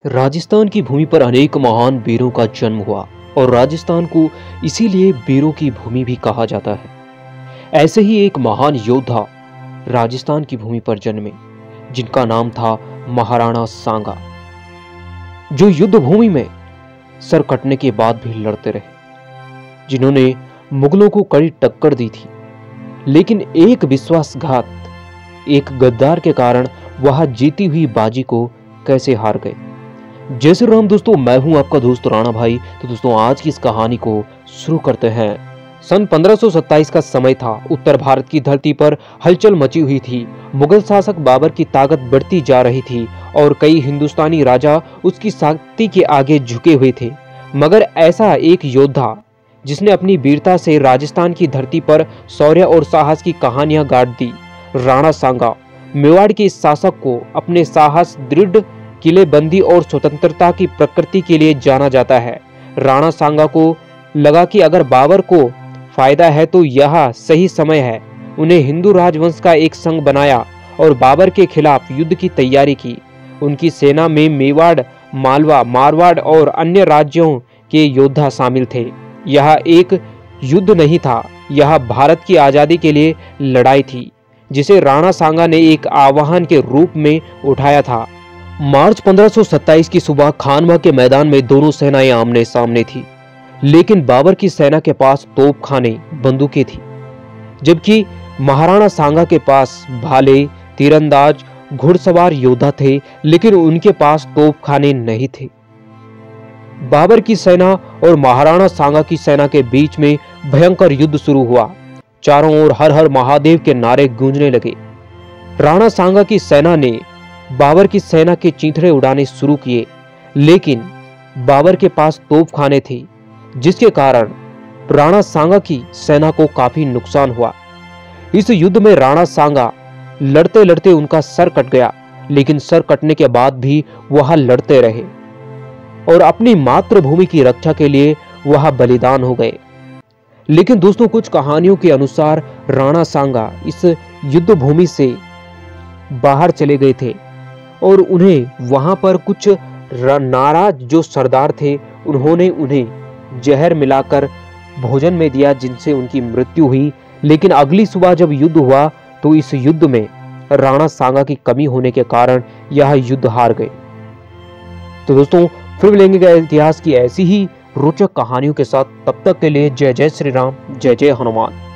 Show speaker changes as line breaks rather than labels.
राजस्थान की भूमि पर अनेक महान वीरों का जन्म हुआ और राजस्थान को इसीलिए वीरों की भूमि भी कहा जाता है। ऐसे ही एक महान योद्धा राजस्थान की भूमि पर जन्मे, जिनका नाम था महाराणा सांगा, जो युद्ध भूमि में सर कटने के बाद भी लड़ते रहे, जिन्होंने मुगलों को कड़ी टक्कर दी थी, लेकिन एक विश्वासघात, एक गद्दार के कारण वह जीती हुई बाजी को कैसे हार गए। जय श्री राम दोस्तों, मैं हूं आपका दोस्त राणा भाई। तो दोस्तों, आज की इस कहानी को शुरू करते हैं। सन 1527 का समय था। उत्तर भारत की धरती पर हलचल मची हुई थी। मुगल शासक बाबर की ताकत बढ़ती जा रही थी और कई हिंदुस्तानी राजा उसकी शक्ति के आगे झुके हुए थे। मगर ऐसा एक योद्धा जिसने अपनी वीरता से राजस्थान की धरती पर शौर्य और साहस की कहानियां गाड़ दी, राणा सांगा, मेवाड़ के इस शासक को अपने साहस, दृढ़ किलेबंदी और स्वतंत्रता की प्रकृति के लिए जाना जाता है। राणा सांगा को लगा कि अगर बाबर को फायदा है तो यह सही समय है। उन्हें हिंदू राजवंश का एक संघ बनाया और बाबर के खिलाफ युद्ध की तैयारी की। उनकी सेना में मेवाड़, मालवा, मारवाड़ और अन्य राज्यों के योद्धा शामिल थे। यह एक युद्ध नहीं था, यह भारत की आजादी के लिए लड़ाई थी, जिसे राणा सांगा ने एक आह्वान के रूप में उठाया था। मार्च 1527 की सुबह खानवा के मैदान में दोनों सेनाएं आमने सामने थी, लेकिन बाबर की सेना के पास तोपखाने, बंदूकें थी, जबकि महाराणा सांगा के पास भाले, तीरंदाज, घुड़सवार योद्धा थे, लेकिन उनके पास तोपखाने नहीं थे। बाबर की सेना और महाराणा सांगा की सेना के बीच में भयंकर युद्ध शुरू हुआ। चारों ओर हर हर महादेव के नारे गूंजने लगे। राणा सांगा की सेना ने बाबर की सेना के चींथड़े उड़ाने शुरू किए, लेकिन बाबर के पास तोपखाने थे, जिसके कारण राणा सांगा की सेना को काफी नुकसान हुआ। इस युद्ध में राणा सांगा लड़ते लड़ते उनका सर कट गया, लेकिन सर कटने के बाद भी वह लड़ते रहे और अपनी मातृभूमि की रक्षा के लिए वह बलिदान हो गए। लेकिन दोस्तों, कुछ कहानियों के अनुसार राणा सांगा इस युद्ध भूमि से बाहर चले गए थे और उन्हें वहां पर कुछ नाराज जो सरदार थे, उन्होंने उन्हें जहर मिलाकर भोजन में दिया, जिनसे उनकी मृत्यु हुई। लेकिन अगली सुबह जब युद्ध हुआ तो इस युद्ध में राणा सांगा की कमी होने के कारण यह युद्ध हार गए। तो दोस्तों, फिर मिलेंगे इतिहास की ऐसी ही रोचक कहानियों के साथ। तब तक के लिए जय जय श्री राम, जय जय हनुमान।